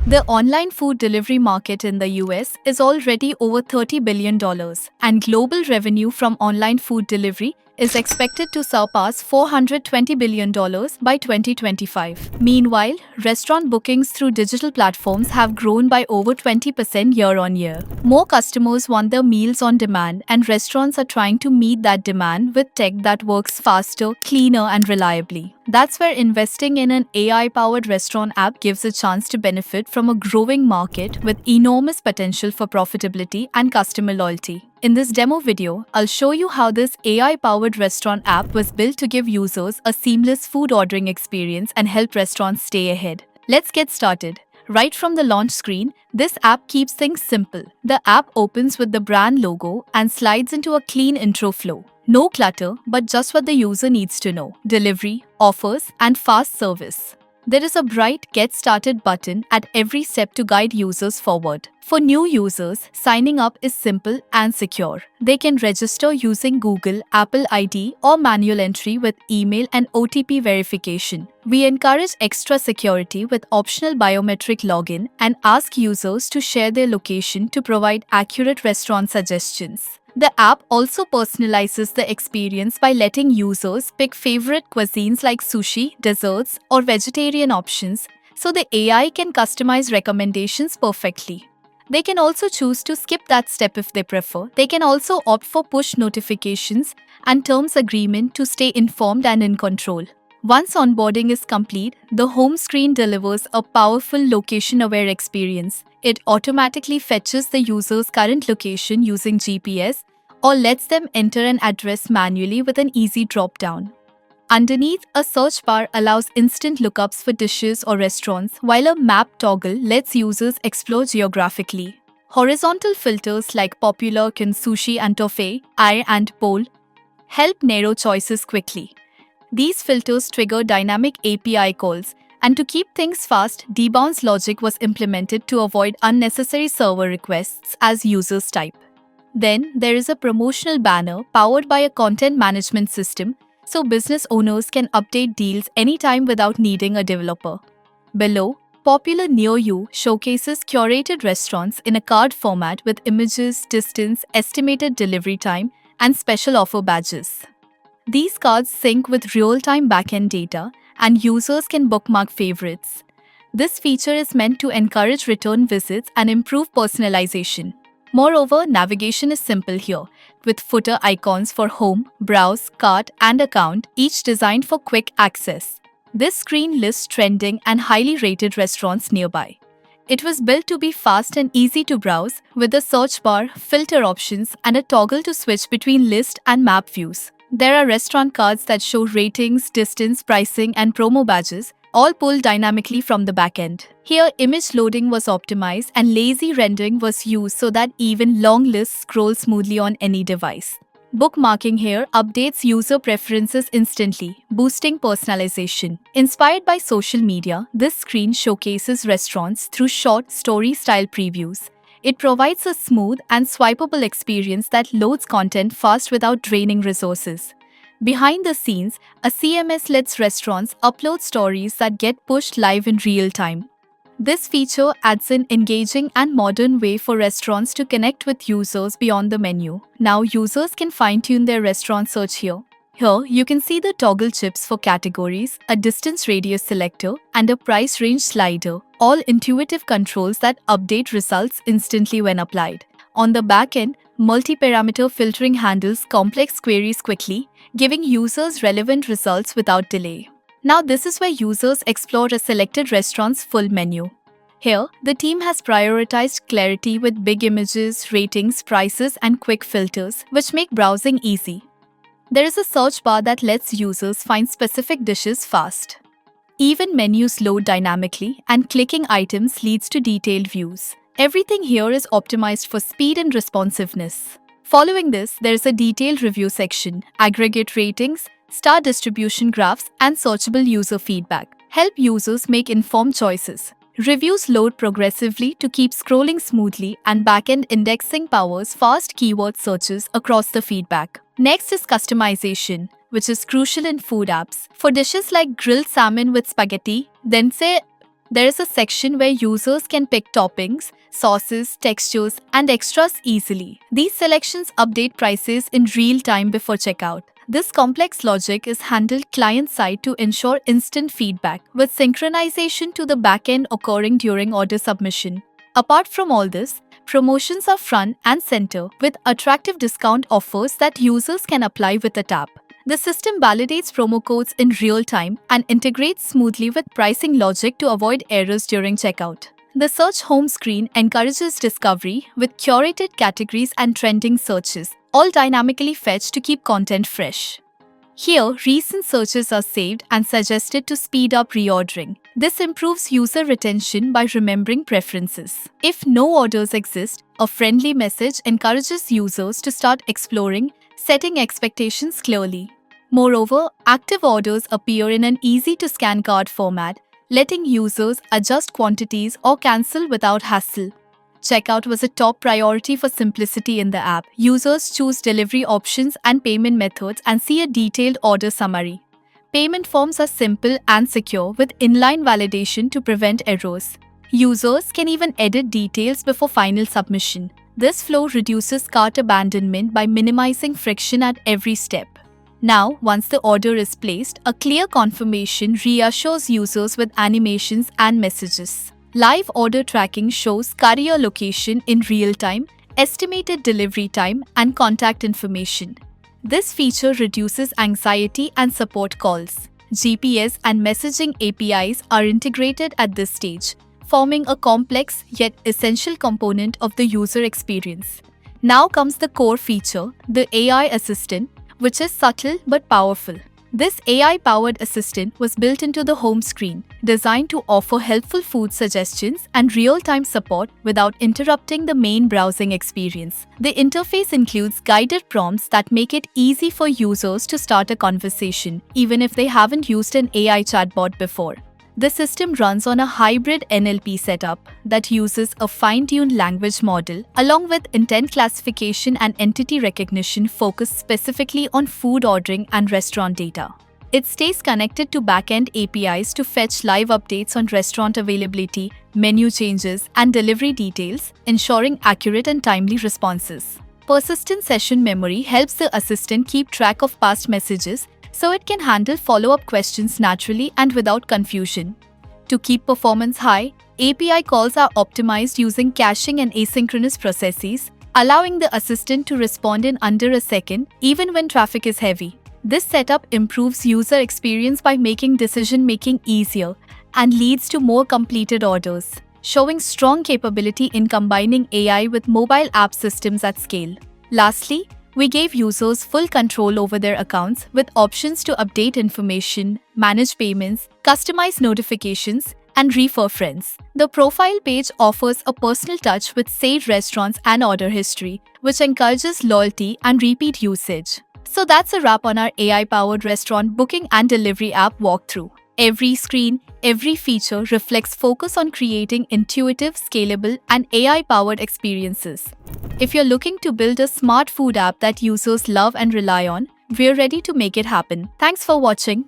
The online food delivery market in the US is already over $30 billion, and global revenue from online food delivery is expected to surpass $420 billion by 2025. Meanwhile, restaurant bookings through digital platforms have grown by over 20% year on year. More customers want their meals on demand, and restaurants are trying to meet that demand with tech that works faster, cleaner, and reliably. That's where investing in an AI-powered restaurant app gives a chance to benefit from a growing market with enormous potential for profitability and customer loyalty. In this demo video, I'll show you how this AI-powered restaurant app was built to give users a seamless food ordering experience and help restaurants stay ahead. Let's get started. Right from the launch screen, this app keeps things simple. The app opens with the brand logo and slides into a clean intro flow. No clutter, but just what the user needs to know: delivery, offers, and fast service. There is a bright Get Started button at every step to guide users forward. For new users, signing up is simple and secure. They can register using Google, Apple ID, or manual entry with email and OTP verification. We encourage extra security with optional biometric login and ask users to share their location to provide accurate restaurant suggestions. The app also personalizes the experience by letting users pick favorite cuisines like sushi, desserts, or vegetarian options, so the AI can customize recommendations perfectly. They can also choose to skip that step if they prefer. They can also opt for push notifications and terms agreement to stay informed and in control. Once onboarding is complete, the home screen delivers a powerful location-aware experience. It automatically fetches the user's current location using GPS or lets them enter an address manually with an easy drop-down. Underneath, a search bar allows instant lookups for dishes or restaurants, while a map toggle lets users explore geographically. Horizontal filters like popular can sushi and tofe, eye and pole help narrow choices quickly. These filters trigger dynamic API calls, and to keep things fast, debounce logic was implemented to avoid unnecessary server requests as users type. Then, there is a promotional banner powered by a content management system, so business owners can update deals anytime without needing a developer. Below, Popular Near You showcases curated restaurants in a card format with images, distance, estimated delivery time, and special offer badges. These cards sync with real-time backend data, and users can bookmark favorites. This feature is meant to encourage return visits and improve personalization. Moreover, navigation is simple here, with footer icons for home, browse, cart, and account, each designed for quick access. This screen lists trending and highly rated restaurants nearby. It was built to be fast and easy to browse, with a search bar, filter options, and a toggle to switch between list and map views. There are restaurant cards that show ratings, distance, pricing, and promo badges, all pulled dynamically from the backend. Here, image loading was optimized and lazy rendering was used so that even long lists scroll smoothly on any device. Bookmarking here updates user preferences instantly, boosting personalization. Inspired by social media, this screen showcases restaurants through short, story-style previews. It provides a smooth and swipeable experience that loads content fast without draining resources. Behind the scenes, a CMS lets restaurants upload stories that get pushed live in real time. This feature adds an engaging and modern way for restaurants to connect with users beyond the menu. Now users can fine-tune their restaurant search here. Here, you can see the toggle chips for categories, a distance radius selector, and a price range slider, all intuitive controls that update results instantly when applied. On the back end, multi-parameter filtering handles complex queries quickly, giving users relevant results without delay. Now this is where users explore a selected restaurant's full menu. Here, the team has prioritized clarity with big images, ratings, prices, and quick filters, which make browsing easy. There is a search bar that lets users find specific dishes fast. Even menus load dynamically, and clicking items leads to detailed views. Everything here is optimized for speed and responsiveness. Following this, there is a detailed review section, aggregate ratings, star distribution graphs, and searchable user feedback. Help users make informed choices. Reviews load progressively to keep scrolling smoothly, and backend indexing powers fast keyword searches across the feedback. Next is customization, which is crucial in food apps. For dishes like grilled salmon with spaghetti, then say There is a section where users can pick toppings, sauces, textures, and extras easily. These selections update prices in real time before checkout. This complex logic is handled client-side to ensure instant feedback, with synchronization to the backend occurring during order submission. Apart from all this, promotions are front and center with attractive discount offers that users can apply with a tap. The system validates promo codes in real time and integrates smoothly with pricing logic to avoid errors during checkout. The search home screen encourages discovery with curated categories and trending searches, all dynamically fetched to keep content fresh. Here, recent searches are saved and suggested to speed up reordering. This improves user retention by remembering preferences. If no orders exist, a friendly message encourages users to start exploring, setting expectations clearly. Moreover, active orders appear in an easy-to-scan card format, letting users adjust quantities or cancel without hassle. Checkout was a top priority for simplicity in the app. Users choose delivery options and payment methods and see a detailed order summary. Payment forms are simple and secure with inline validation to prevent errors. Users can even edit details before final submission. This flow reduces cart abandonment by minimizing friction at every step. Now, once the order is placed, a clear confirmation reassures users with animations and messages. Live order tracking shows courier location in real time, estimated delivery time, and contact information. This feature reduces anxiety and support calls. GPS and messaging APIs are integrated at this stage, forming a complex yet essential component of the user experience. Now comes the core feature, the AI assistant, which is subtle but powerful. This AI-powered assistant was built into the home screen, designed to offer helpful food suggestions and real-time support without interrupting the main browsing experience. The interface includes guided prompts that make it easy for users to start a conversation, even if they haven't used an AI chatbot before. The system runs on a hybrid NLP setup that uses a fine-tuned language model along with intent classification and entity recognition focused specifically on food ordering and restaurant data. It stays connected to backend APIs to fetch live updates on restaurant availability, menu changes, and delivery details, ensuring accurate and timely responses. Persistent session memory helps the assistant keep track of past messages so it can handle follow-up questions naturally and without confusion. To keep performance high, API calls are optimized using caching and asynchronous processes, allowing the assistant to respond in under a second even when traffic is heavy. This setup improves user experience by making decision-making easier and leads to more completed orders, showing strong capability in combining AI with mobile app systems at scale. Lastly, we gave users full control over their accounts with options to update information, manage payments, customize notifications, and refer friends. The profile page offers a personal touch with saved restaurants and order history, which encourages loyalty and repeat usage. So that's a wrap on our AI-powered restaurant booking and delivery app walkthrough. Every screen, every feature reflects focus on creating intuitive, scalable, and AI-powered experiences. If you're looking to build a smart food app that users love and rely on, we're ready to make it happen. Thanks for watching.